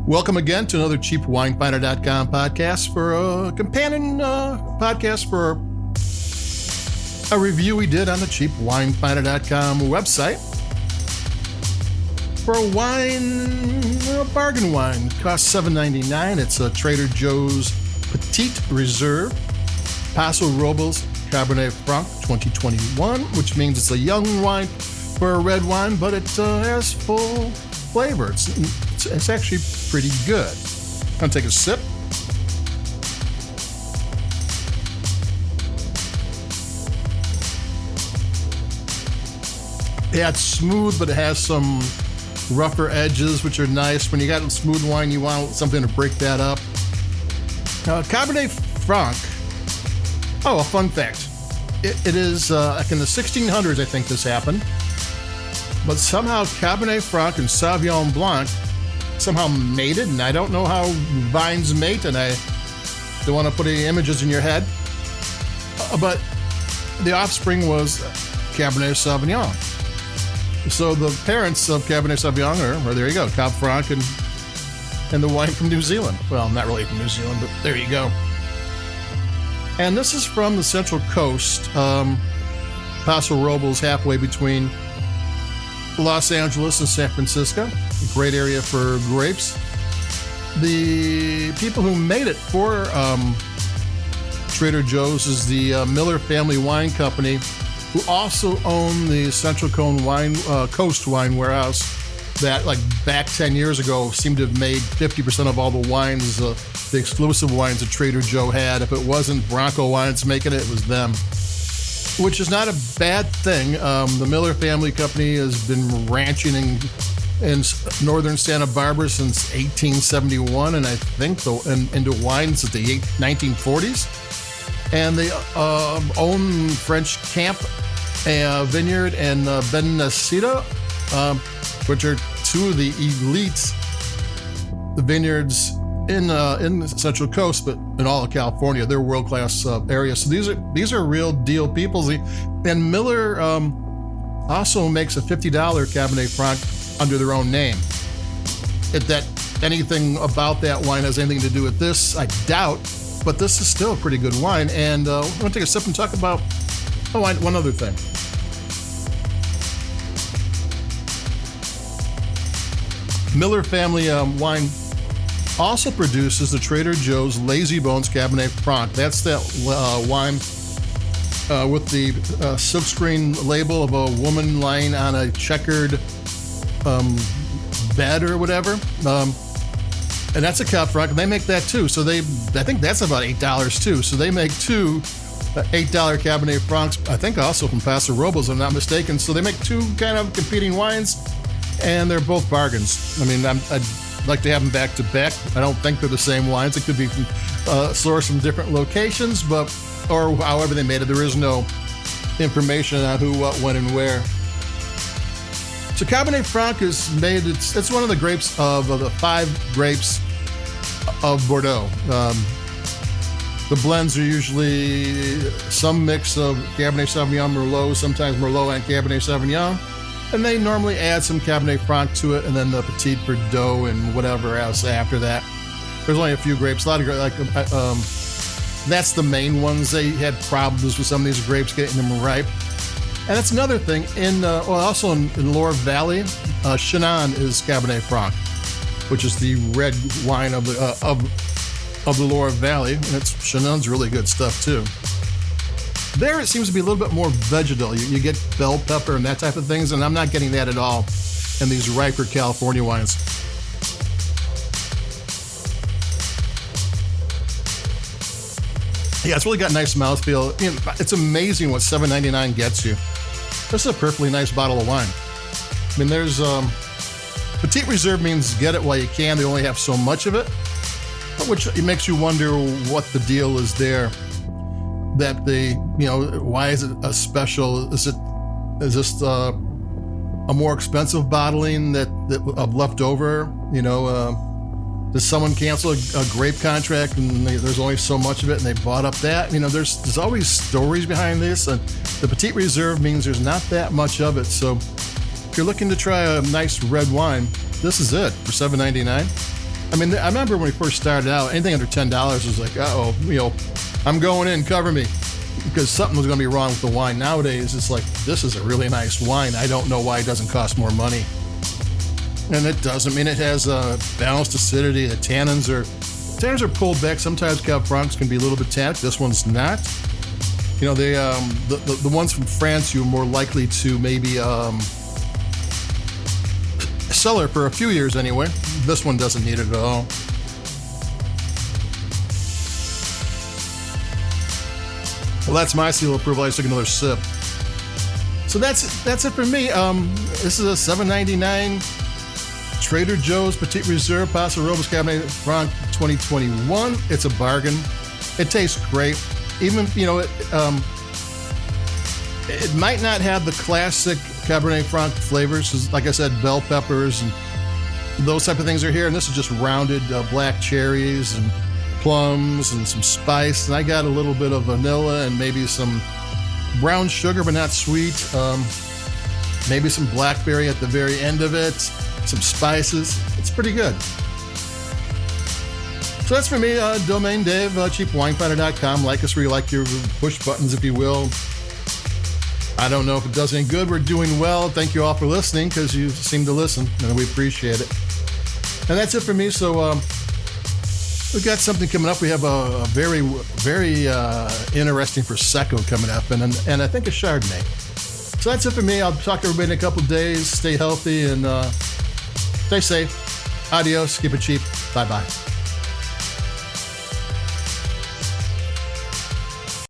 Welcome again to another CheapWineFinder.com podcast for a companion podcast for a review we did on the CheapWineFinder.com website for a wine, a bargain wine. It costs $7.99. It's a Trader Joe's Petit Reserve Paso Robles Cabernet Franc 2021, which means it's a young wine for a red wine, but it has full flavor. It's actually pretty good. I'm going to take a sip. Yeah, it's smooth, but it has some rougher edges, which are nice. When you got smooth wine, you want something to break that up. Cabernet Franc. Oh, a fun fact. It is like in the 1600s, I think this happened. But somehow Cabernet Franc and Sauvignon Blanc somehow mated, and I don't know how vines mate, and I don't want to put any images in your head. But the offspring was Cabernet Sauvignon. So the parents of Cabernet Sauvignon are there you go, Cab Franc and the wine from New Zealand. Well, not really from New Zealand, but there you go. And this is from the Central Coast, Paso Robles, halfway between Los Angeles and San Francisco. A great area for grapes. The people who made it for Trader Joe's is the Miller Family Wine Company, who also own the Central Coast Wine Warehouse that, like, back 10 years ago seemed to have made 50% of all the wines, the exclusive wines that Trader Joe had. If it wasn't Bronco Wines making it, it was them. Which is not a bad thing. The Miller Family Company has been ranching in northern Santa Barbara since 1871, and I think into wines at the 1940s. And they own French Camp Vineyard and Benedicta, which are two of the elite vineyards in the Central Coast, but in all of California. They're world-class areas. So these are real deal people. And Miller also makes a $50 Cabernet Franc under their own name. If that anything about that wine has anything to do with this, I doubt. But this is still a pretty good wine. And I want to take a sip and talk about one other thing. Miller Family Wine also produces the Trader Joe's Lazy Bones Cabernet Franc. That's that wine with the silkscreen label of a woman lying on a checkered bed or whatever. And that's a Cab Franc, and they make that too. So I think that's about $8 too. So they make two $8 Cabernet Francs, I think also from Paso Robles, if I'm not mistaken. So they make two kind of competing wines, and they're both bargains. I mean, I'd like to have them back to back. I don't think they're the same wines. It could be sourced from different locations, or however they made it. There is no information on who, what, when, and where. So Cabernet Franc is made, it's one of the grapes of the 5 grapes of Bordeaux. The blends are usually some mix of Cabernet Sauvignon, Merlot, sometimes Merlot and Cabernet Sauvignon. And they normally add some Cabernet Franc to it, and then the Petit Verdot and whatever else after that. There's only a few grapes. A lot of grapes, that's the main ones. They had problems with some of these grapes getting them ripe. And that's another thing. Also in Loire Valley, Chenin is Cabernet Franc, which is the red wine of the Loire Valley, and Chenin's really good stuff too. There it seems to be a little bit more vegetal. You get bell pepper and that type of things, and I'm not getting that at all in these riper California wines. Yeah, it's really got nice mouthfeel. It's amazing what $7.99 gets you. This is a perfectly nice bottle of wine. I mean, there's Petit Reserve means get it while you can. They only have so much of it, which it makes you wonder what the deal is there. That why is it a special? Is this a more expensive bottling that of leftover? Does someone cancel a grape contract and there's only so much of it and they bought up that? There's always stories behind this. And the Petit Reserve means there's not that much of it. So if you're looking to try a nice red wine, this is it for $7.99. I mean, I remember when we first started out, anything under $10 was like, uh-oh, I'm going in, cover me. Because something was going to be wrong with the wine. Nowadays, it's like, this is a really nice wine. I don't know why it doesn't cost more money. And it does. I mean, it has a balanced acidity. The tannins are pulled back. Sometimes Cab Francs can be a little bit tannic. This one's not. The ones from France, you're more likely to maybe cellar for a few years anyway. This one doesn't need it at all. Well, that's my seal of approval. I just took another sip. So that's it for me. This is a $7.99 Trader Joe's Petit Reserve Paso Robles Cabernet Franc 2021. It's a bargain. It tastes great. Even, it might not have the classic Cabernet Franc flavors, 'cause like I said, bell peppers and those type of things are here. And this is just rounded black cherries and plums and some spice. And I got a little bit of vanilla and maybe some brown sugar, but not sweet. Maybe some blackberry at the very end of it. Some spices. It's pretty good. So that's for me, Domain Dave, cheapwinefinder.com. Like us where you like your push buttons, if you will. I don't know if it does any good. We're doing well. Thank you all for listening, because you seem to listen, and we appreciate it. And that's it for me. So we've got something coming up. We have a very, very interesting Prosecco coming up, and I think a Chardonnay. So that's it for me. I'll talk to everybody in a couple of days. Stay healthy and stay safe. Adios. Keep it cheap. Bye-bye.